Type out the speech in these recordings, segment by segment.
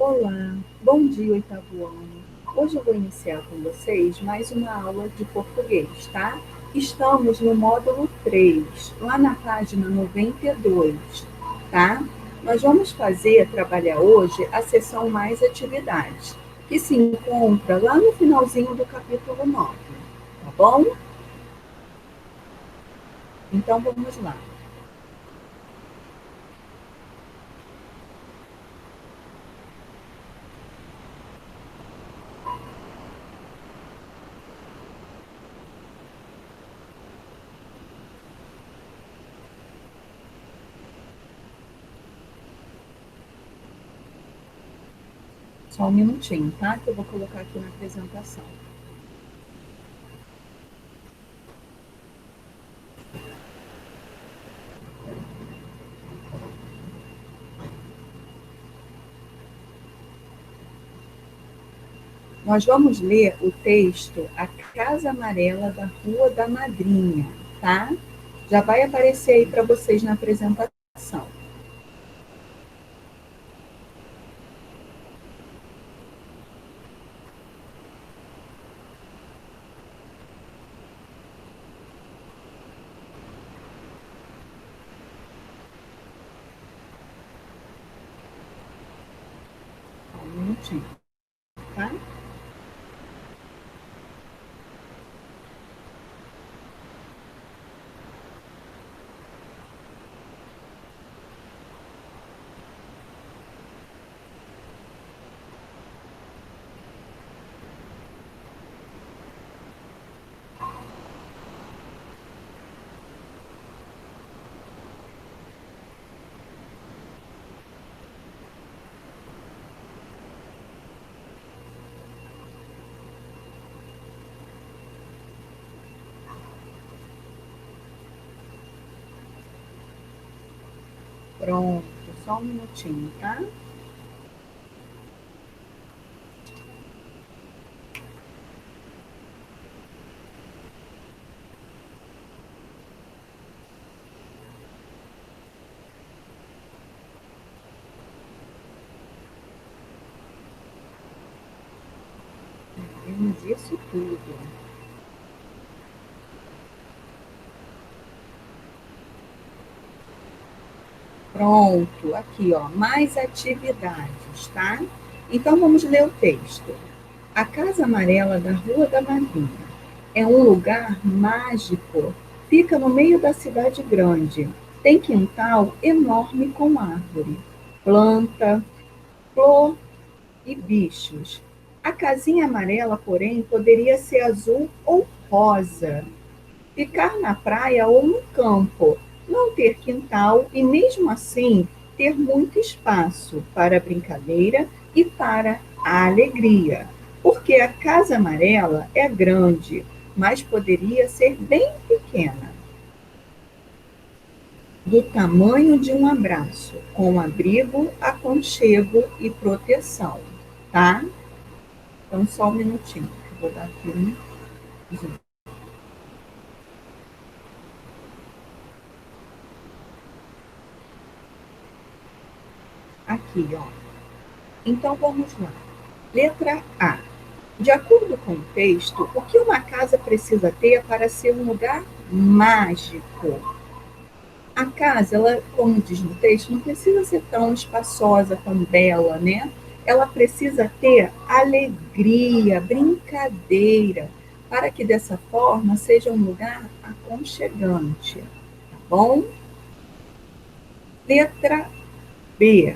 Olá, bom dia, oitavo ano. Hoje eu vou iniciar com vocês mais uma aula de português, tá? Estamos no módulo 3, lá na página 92, tá? Nós vamos trabalhar hoje a seção mais atividades, que se encontra lá no finalzinho do capítulo 9, tá bom? Então vamos lá. Só um minutinho, tá? Que eu vou colocar aqui na apresentação. Nós vamos ler o texto A Casa Amarela da Rua da Madrinha, tá? Já vai aparecer aí para vocês na apresentação. Só um minutinho, tá? Pronto, só um minutinho, tá? Vimos isso tudo. Pronto, aqui, ó, mais atividades, tá? Então vamos ler o texto. A Casa Amarela da Rua da Madrinha é um lugar mágico. Fica no meio da cidade grande. Tem quintal enorme com árvore, planta, flor e bichos. A casinha amarela, porém, poderia ser azul ou rosa. Ficar na praia ou no campo, não ter quintal e, mesmo assim, ter muito espaço para a brincadeira e para a alegria. Porque a casa amarela é grande, mas poderia ser bem pequena, do tamanho de um abraço, com abrigo, aconchego e proteção, tá? Então, só um minutinho, que eu vou dar aqui um. Aqui, ó. Então, vamos lá. Letra A. De acordo com o texto, o que uma casa precisa ter para ser um lugar mágico? A casa, ela, como diz no texto, não precisa ser tão espaçosa, tão bela, né? Ela precisa ter alegria, brincadeira, para que dessa forma seja um lugar aconchegante, tá bom? Letra B.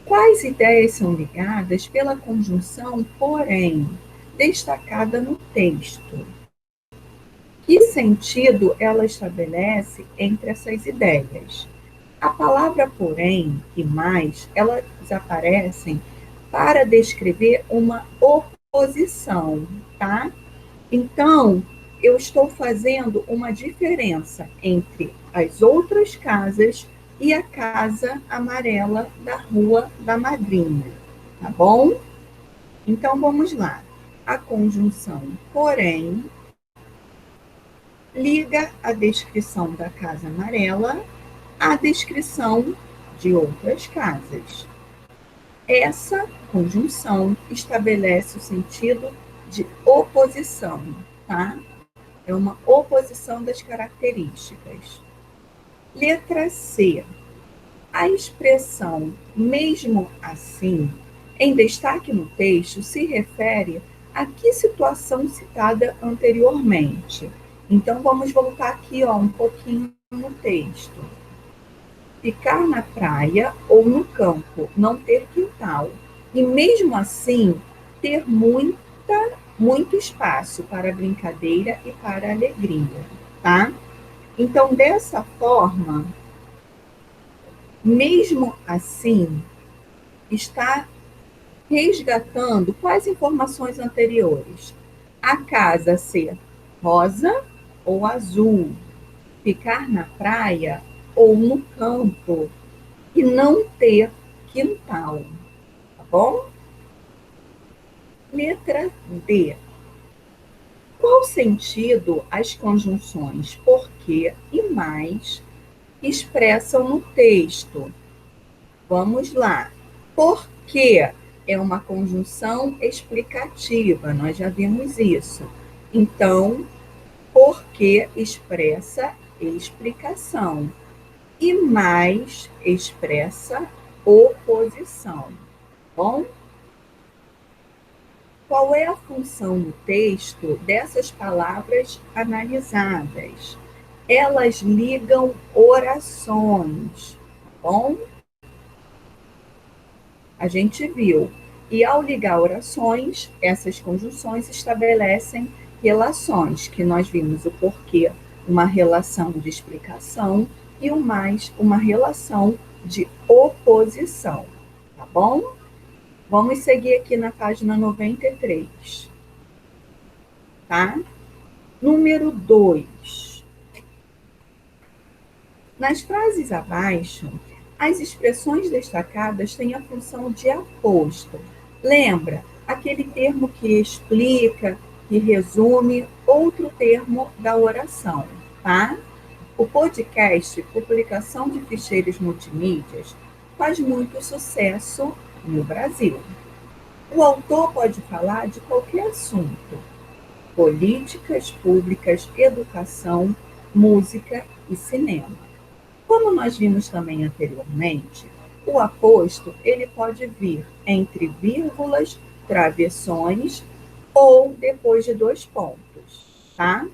Quais ideias são ligadas pela conjunção porém, destacada no texto? Que sentido ela estabelece entre essas ideias? A palavra porém e mais, elas aparecem para descrever uma oposição, tá? Então, eu estou fazendo uma diferença entre as outras casas e a casa amarela da Rua da Madrinha, tá bom? Então, vamos lá. A conjunção porém liga a descrição da casa amarela à descrição de outras casas. Essa conjunção estabelece o sentido de oposição, tá? É uma oposição das características. Letra C. A expressão mesmo assim, em destaque no texto, se refere a que situação citada anteriormente. Então, vamos voltar aqui um pouquinho no texto. Ficar na praia ou no campo, não ter quintal. E mesmo assim, ter muito espaço para brincadeira e para alegria, tá? Então, dessa forma, mesmo assim, está resgatando quais informações anteriores? A casa ser rosa ou azul, ficar na praia ou no campo e não ter quintal, tá bom? Letra D. Qual sentido as conjunções porque e mais expressam no texto? Vamos lá. Porque é uma conjunção explicativa, nós já vimos isso. Então, porque expressa explicação e mais expressa oposição. Bom, qual é a função no texto dessas palavras analisadas? Elas ligam orações, bom? A gente viu. E ao ligar orações, essas conjunções estabelecem relações, que nós vimos o porquê, uma relação de explicação, e o mais, uma relação de oposição, tá bom? Vamos seguir aqui na página 93, tá? Número 2. Nas frases abaixo, as expressões destacadas têm a função de aposto. Lembra? Aquele termo que explica, que resume outro termo da oração, tá? O podcast, publicação de ficheiros multimídias, faz muito sucesso no Brasil. O autor pode falar de qualquer assunto: políticas públicas, educação, música e cinema. Como nós vimos também anteriormente, o aposto ele pode vir entre vírgulas, travessões ou depois de dois pontos, tá?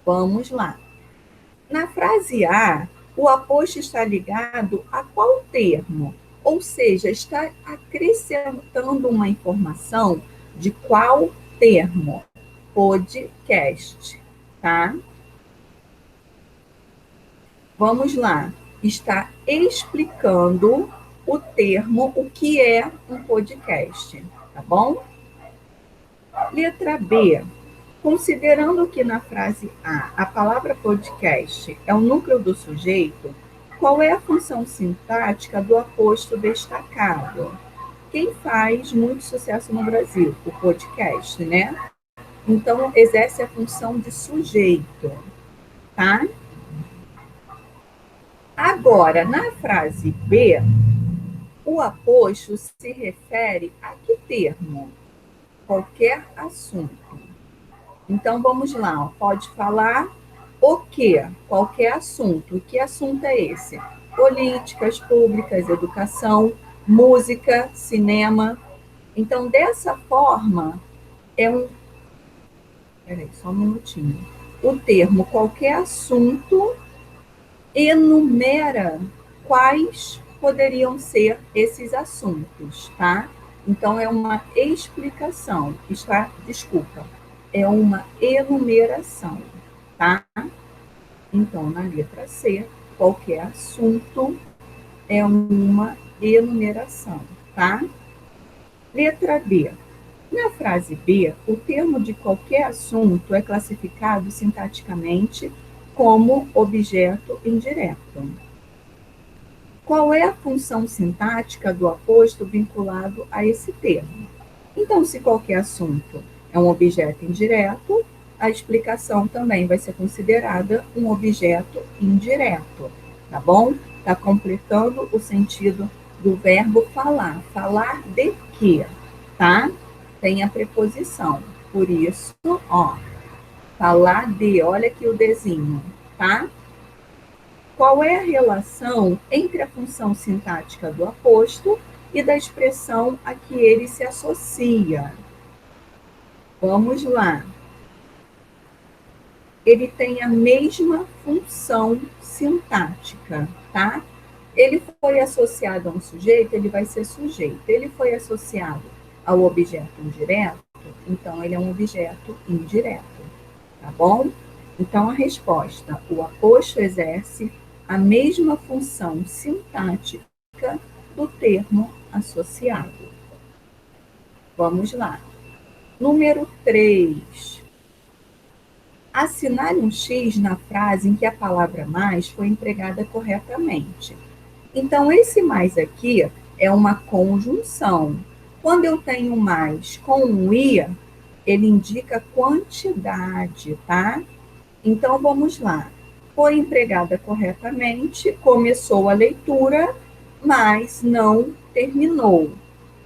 Vamos lá. Na frase A, o aposto está ligado a qual termo? Ou seja, está acrescentando uma informação de qual termo? Podcast, tá? Vamos lá. Está explicando o termo, o que é um podcast, tá bom? Letra B. Considerando que na frase A, a palavra podcast é o núcleo do sujeito, qual é a função sintática do aposto destacado? Quem faz muito sucesso no Brasil? O podcast, né? Então, exerce a função de sujeito, tá? Agora, na frase B, o aposto se refere a que termo? Qualquer assunto. Então, vamos lá, pode falar o quê? Qualquer assunto. E que assunto é esse? Políticas públicas, educação, música, cinema. Então, dessa forma, é um. Peraí, só um minutinho. O termo qualquer assunto enumera quais poderiam ser esses assuntos, tá? Então, é uma explicação, desculpa, é uma enumeração, tá? Então, na letra C, qualquer assunto é uma enumeração, tá? Letra B. Na frase B, o termo de qualquer assunto é classificado sintaticamente como objeto indireto. Qual é a função sintática do aposto vinculado a esse termo? Então, se qualquer assunto é um objeto indireto, a explicação também vai ser considerada um objeto indireto, tá bom? Está completando o sentido do verbo falar. Falar de quê? Tá? Tem a preposição. Por isso, ó, falar de, olha aqui o desenho, tá? Qual é a relação entre a função sintática do aposto e da expressão a que ele se associa? Vamos lá. Ele tem a mesma função sintática, tá? Ele foi associado a um sujeito, ele vai ser sujeito. Ele foi associado ao objeto indireto, então ele é um objeto indireto, tá bom? Então a resposta, o aposto exerce a mesma função sintática do termo associado. Vamos lá. Número 3. Assinale um X na frase em que a palavra mais foi empregada corretamente. Então, esse mais aqui é uma conjunção. Quando eu tenho mais com um I, ele indica quantidade, tá? Então, vamos lá. Foi empregada corretamente, começou a leitura, mas não terminou.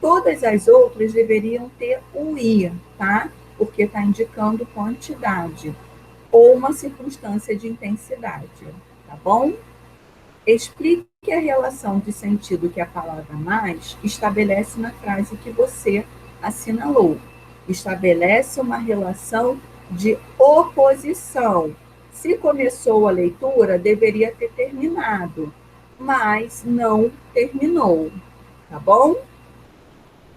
Todas as outras deveriam ter um I, tá? Porque está indicando quantidade ou uma circunstância de intensidade, tá bom? Explique a relação de sentido que a palavra mais estabelece na frase que você assinalou. Estabelece uma relação de oposição. Se começou a leitura, deveria ter terminado, mas não terminou, tá bom?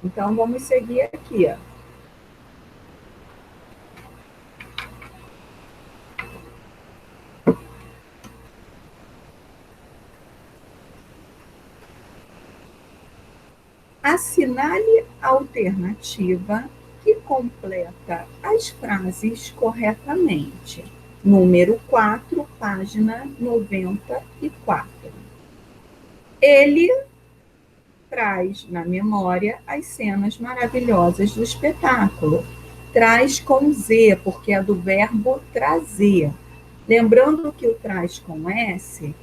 Então, vamos seguir aqui, ó. Assinale a alternativa que completa as frases corretamente. Número 4, página 94. Ele traz na memória as cenas maravilhosas do espetáculo. Traz com Z, porque é do verbo trazer. Lembrando que o traz com S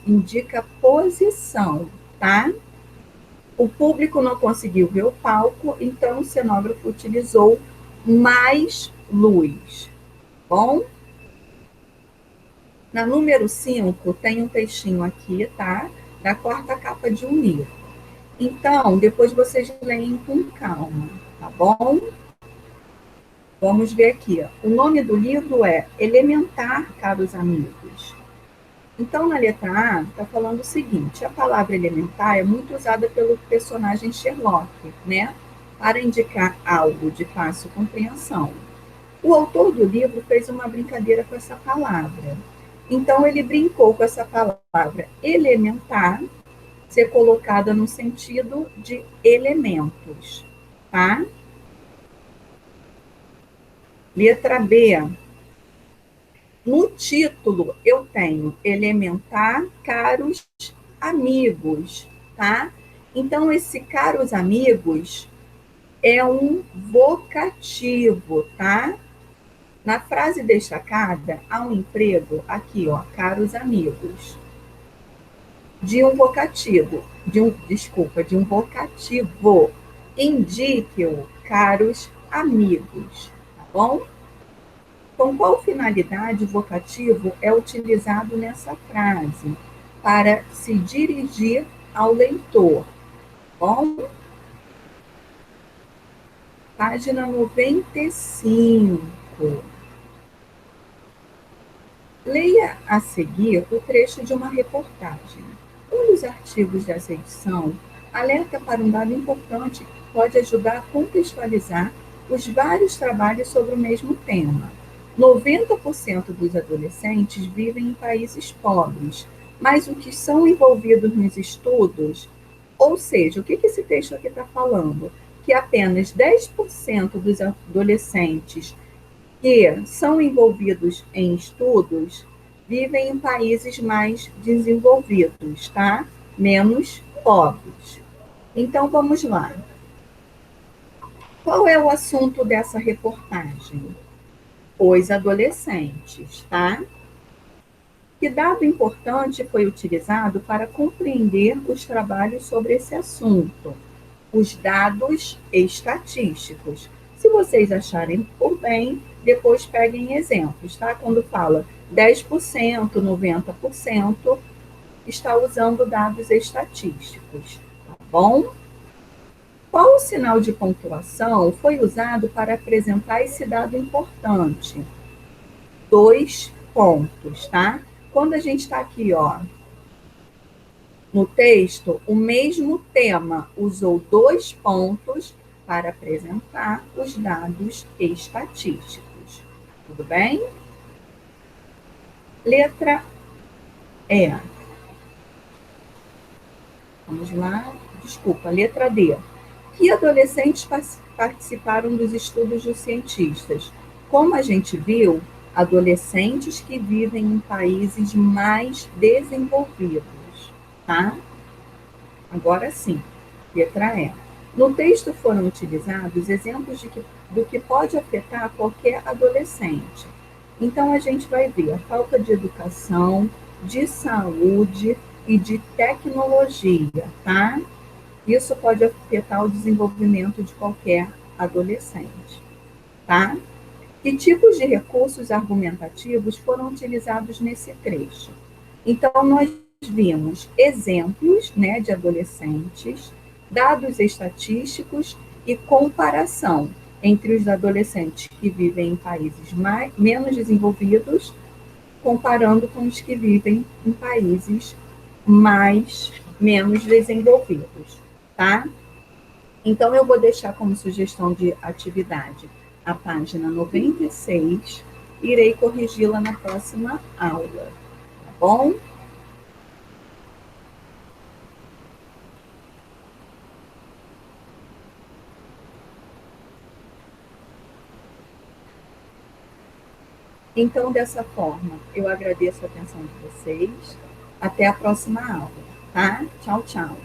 indica posição, tá? O público não conseguiu ver o palco, então o cenógrafo utilizou mais luz. Bom? Na número 5, tem um textinho aqui, tá? Da quarta capa de um livro. Então, depois vocês leem com calma, tá bom? Vamos ver aqui. Ó. O nome do livro é Elementar, caros amigos. Então, na letra A, está falando o seguinte: a palavra elementar é muito usada pelo personagem Sherlock, né? Para indicar algo de fácil compreensão. O autor do livro fez uma brincadeira com essa palavra. Então, ele brincou com essa palavra elementar ser colocada no sentido de elementos, tá? Letra B. No título, eu tenho elementar, caros amigos, tá? Então, esse caros amigos é um vocativo, tá? Na frase destacada, há um emprego, aqui, ó, caros amigos, de um vocativo, de um vocativo. Indique-o, caros amigos, tá bom? Com qual finalidade o vocativo é utilizado nessa frase? Para se dirigir ao leitor. Bom, página 95. Leia a seguir o trecho de uma reportagem. Um dos artigos dessa edição alerta para um dado importante que pode ajudar a contextualizar os vários trabalhos sobre o mesmo tema. 90% dos adolescentes vivem em países pobres, mas os que são envolvidos nos estudos, ou seja, o que esse texto aqui está falando? Que apenas 10% dos adolescentes que são envolvidos em estudos vivem em países mais desenvolvidos, tá? Menos pobres. Então, vamos lá. Qual é o assunto dessa reportagem? Os adolescentes, tá? Que dado importante foi utilizado para compreender os trabalhos sobre esse assunto? Os dados estatísticos. Se vocês acharem por bem, depois peguem exemplos, tá? Quando fala 10%, 90%, está usando dados estatísticos, tá bom? Qual o sinal de pontuação foi usado para apresentar esse dado importante? 2 pontos, tá? Quando a gente está aqui, ó, no texto, o mesmo tema usou 2 pontos para apresentar os dados estatísticos. Tudo bem? Letra E. Vamos lá. Desculpa, letra D. Que adolescentes participaram dos estudos dos cientistas? Como a gente viu, adolescentes que vivem em países mais desenvolvidos, tá? Agora sim, letra E. No texto foram utilizados exemplos do que pode afetar qualquer adolescente. Então, a gente vai ver a falta de educação, de saúde e de tecnologia, tá? Isso pode afetar o desenvolvimento de qualquer adolescente, tá? Que tipos de recursos argumentativos foram utilizados nesse trecho? Então, nós vimos exemplos, né, de adolescentes, dados estatísticos e comparação entre os adolescentes que vivem em países menos desenvolvidos, comparando com os que vivem em países menos desenvolvidos, tá? Então, eu vou deixar como sugestão de atividade a página 96, irei corrigi-la na próxima aula, tá bom? Então, dessa forma, eu agradeço a atenção de vocês. Até a próxima aula, tá? Tchau, tchau.